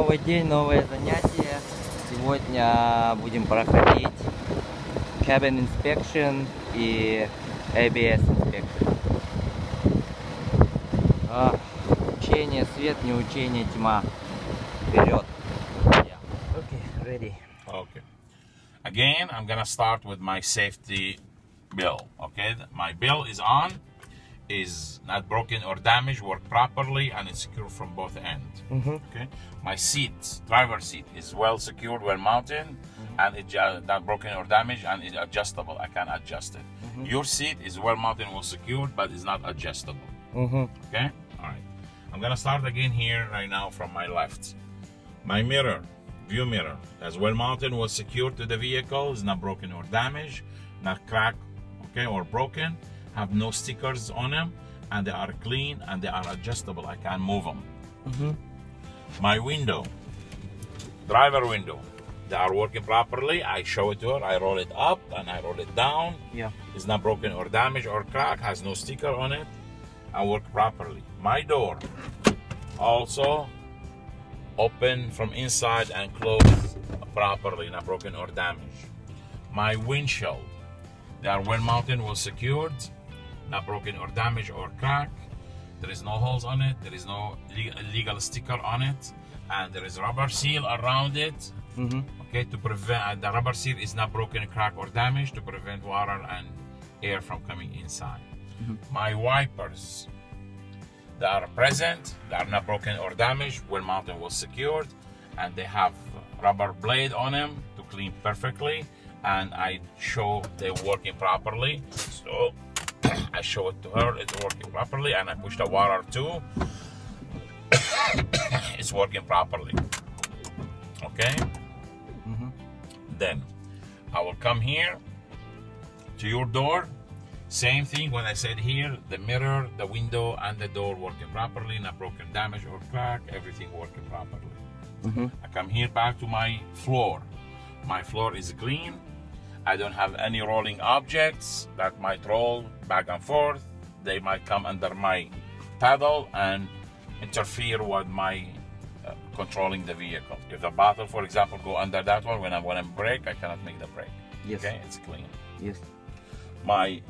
Новый день, новое занятие. Сегодня будем проходить cabin inspection и ABS inspection. Учение свет, не учение тьма. Вперед. Okay, ready. Okay. Again, I'm gonna start with my safety bill. Okay, my bill is on, is not broken or damaged, work properly, and it's secure from both ends. Okay, my seat, driver seat, is well secured, well mounted, and it's not broken or damaged, and it's adjustable. I can adjust it. Your seat is well mounted, well secured, but it's not adjustable. Okay, all right. I'm gonna start again here right now from my left. My mirror, view mirror, as well mounted, was secured to the vehicle, is not broken or damaged, not cracked, okay, or broken, have no stickers on them, and they are clean and they are adjustable. I can move them. My window, driver window, they are working properly. I show it to her. I roll it up and I roll it down. Yeah, it's not broken or damaged or cracked, has no sticker on it, and work properly. My door also open from inside and close properly, not broken or damaged. My windshield, they are well mounted, well secured, not broken or damaged or cracked. There is no holes on it, there is no illegal sticker on it, and there is rubber seal around it. Okay, to prevent the rubber seal is not broken, cracked, or damaged, to prevent water and air from coming inside. My wipers, they are present, they are not broken or damaged, well mounted, well secured, and they have rubber blade on them to clean perfectly, and I show they're working properly. So I show it to her, it's working properly, and I push the water too. It's working properly. Okay? Then I will come here to your door. Same thing when I said here, the mirror, the window, and the door working properly, not broken, damaged, or cracked, everything working properly. I come here back to my floor. My floor is clean. I don't have any rolling objects that might roll back and forth. They might come under my paddle and interfere with my controlling the vehicle. If the bottle, for example, go under that one, when I brake, I cannot make the brake. Yes. Okay, it's clean. Yes. My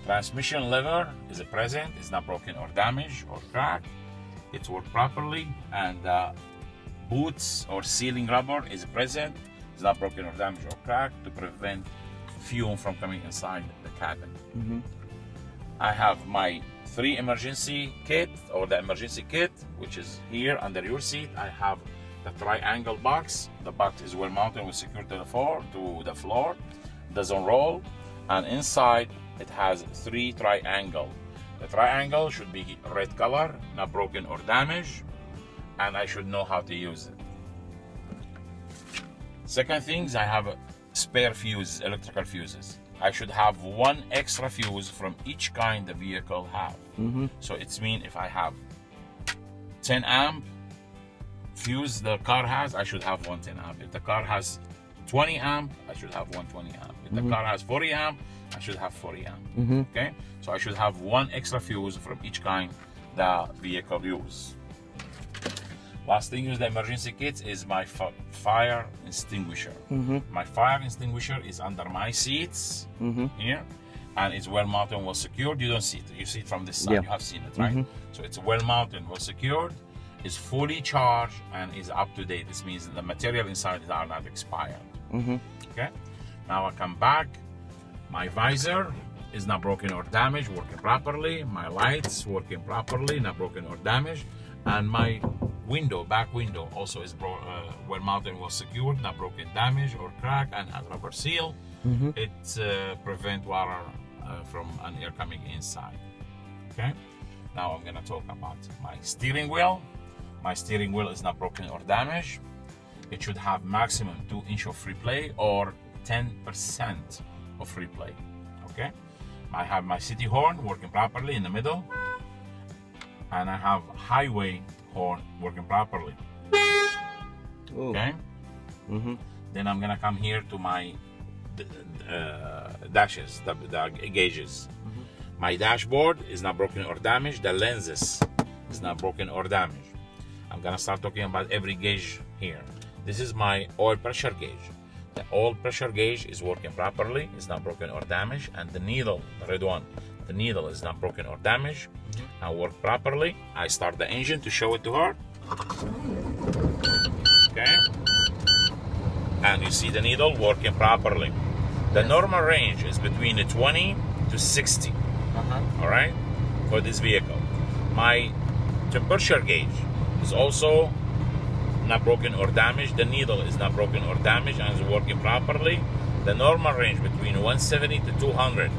transmission lever is present, it's not broken or damaged or cracked. It's worked properly, and boots or sealing rubber is present, it's not broken or damaged or cracked, to prevent fume from coming inside the cabin. I have my 3 emergency kit, or the emergency kit, which is here under your seat. I have the triangle box. The box is well mounted, with secure to the floor, doesn't roll, and inside it has 3 triangle. The triangle should be red color, not broken or damaged, and I should know how to use it. Second things, I have spare fuses, electrical fuses. I should have 1 extra fuse from each kind the vehicle have. So it's mean if I have 10 amp fuse the car has, I should have 1 10 amp. If the car has 20 amp, I should have 1 20 amp. If the car has 40 amp, I should have 40 amp. Okay, so I should have 1 extra fuse from each kind the vehicle use. Last thing is the emergency kit is my fire extinguisher. My fire extinguisher is under my seats here, and it's well mounted and well secured. You don't see it, you see it from this side. You have seen it, right? So it's well mounted, well secured, is fully charged, and is up to date. This means the material inside are not expired. Okay, now I come back. My visor is not broken or damaged, working properly. My lights working properly, not broken or damaged, and my window, back window, also is well mounted, well secured, not broken, damaged, or cracked, and has rubber seal. It prevent water from an air coming inside. Okay, now I'm gonna talk about my steering wheel. My steering wheel is not broken or damaged. It should have maximum 2 inches of free play, or 10% of free play. Okay, I have my city horn working properly in the middle, and I have highway horn working properly. Okay. Then I'm gonna come here to my dashes, the gauges. My dashboard is not broken or damaged. The lenses is not broken or damaged. I'm gonna start talking about every gauge here. This is my oil pressure gauge. The oil pressure gauge is working properly, it's not broken or damaged, and the needle, the red one, the needle is not broken or damaged, and work properly. I start the engine to show it to her. Okay, and you see the needle working properly. The normal range is between 20 to 60. All right, for this vehicle. My temperature gauge is also not broken or damaged. The needle is not broken or damaged and is working properly. The normal range between 170 to 200.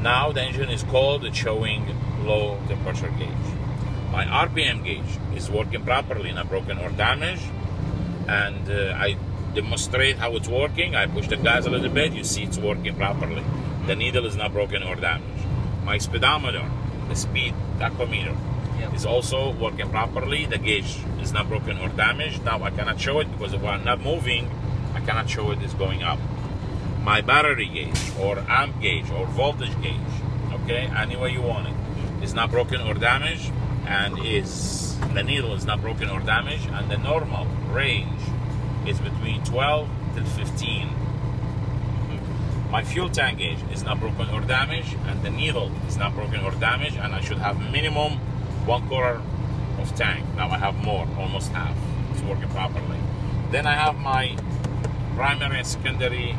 Now the engine is cold, it's showing low temperature gauge. My RPM gauge is working properly, not broken or damaged. And I demonstrate how it's working. I push the gas a little bit, you see it's working properly. The needle is not broken or damaged. My speedometer, the speed tachometer, is also working properly. The gauge is not broken or damaged. Now I cannot show it because if I'm not moving, I cannot show it is going up. My battery gauge or amp gauge or voltage gauge, okay, any way you want it, is not broken or damaged, and the needle is not broken or damaged, and the normal range is between 12 till 15. My fuel tank gauge is not broken or damaged, and the needle is not broken or damaged, and I should have minimum 1/4 of tank. Now I have more, almost half. It's working properly. Then I have my primary and secondary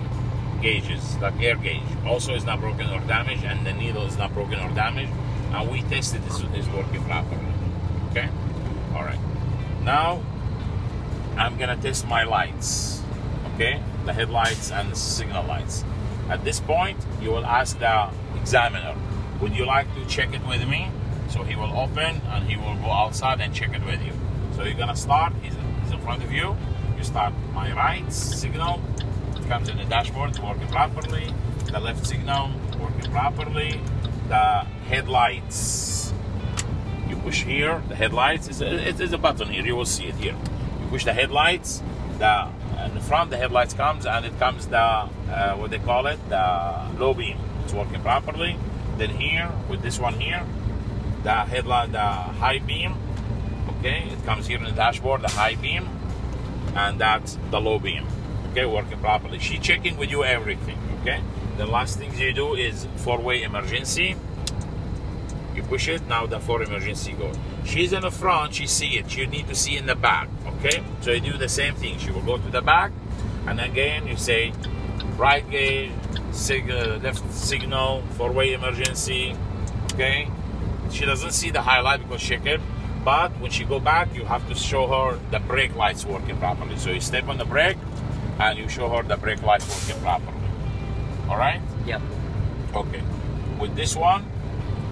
gauges, like air gauge, also is not broken or damaged, and the needle is not broken or damaged, and we tested this is working properly. Okay, all right. Now I'm gonna test my lights, okay, the headlights and the signal lights. At this point, you will ask the examiner, would you like to check it with me? So he will open and he will go outside and check it with you. So you're gonna start, he's in front of you. You start my right signal, it comes in the dashboard, working properly. The left signal, working properly. The headlights, you push here, the headlights, it is a button here, you will see it here. You push the headlights, in the front the headlights comes, and it comes the, what they call it, the low beam. It's working properly. Then here, with this one here, the headlight, the high beam, okay, it comes here in the dashboard, the high beam, and that's the low beam, okay, working properly. She's checking with you everything, okay. The last things you do is four-way emergency. You push it, now the four emergency goes. She's in the front, she see it, you need to see in the back, okay. So you do the same thing, she will go to the back, and again you say right gauge, left signal, four-way emergency, okay. She doesn't see the highlight because she checked, but when she go back, you have to show her the brake lights working properly. So you step on the brake, and you show her the brake lights working properly. All right? Yep. Okay. With this one,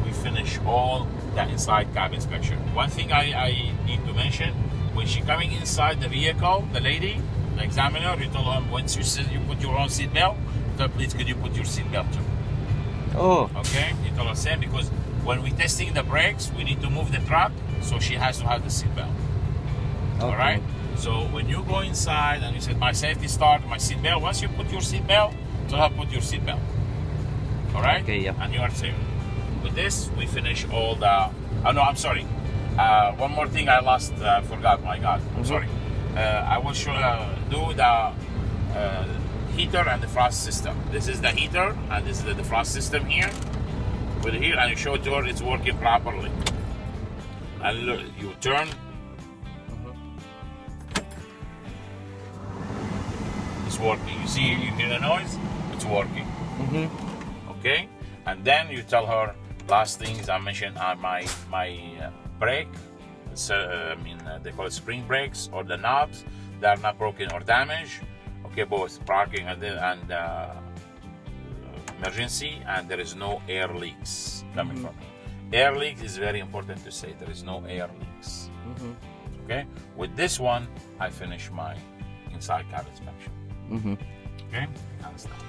we finish all the inside cab inspection. One thing I need to mention, when she coming inside the vehicle, the lady, the examiner, you tell her once you put your own seat belt, tell please could you put your seat belt too? Oh. Okay, you tell her same, because when we're testing the brakes, we need to move the truck, so she has to have the seat belt. Okay. All right. So when you go inside and you say my safety start, my seat belt, once you put your seat belt, tell her put your seat belt. All right. Okay. Yeah. And you are safe. With this, we finish all the. Oh no, I'm sorry. One more thing I lost. Forgot. My God. I'm sorry. I will show do the heater and defrost system. This is the heater and this is the defrost system here. With here, and you show it to her it's working properly. And look, you turn. It's working. You see, you hear the noise. It's working. Okay. And then you tell her last things I mentioned are my brake. So, they call it spring brakes or the knobs. They are not broken or damaged. Okay, both parking and emergency, and there is no air leaks coming from it. Air leaks is very important to say. There is no air leaks. Okay. With this one, I finish my inside cab inspection. Okay. Can't stop.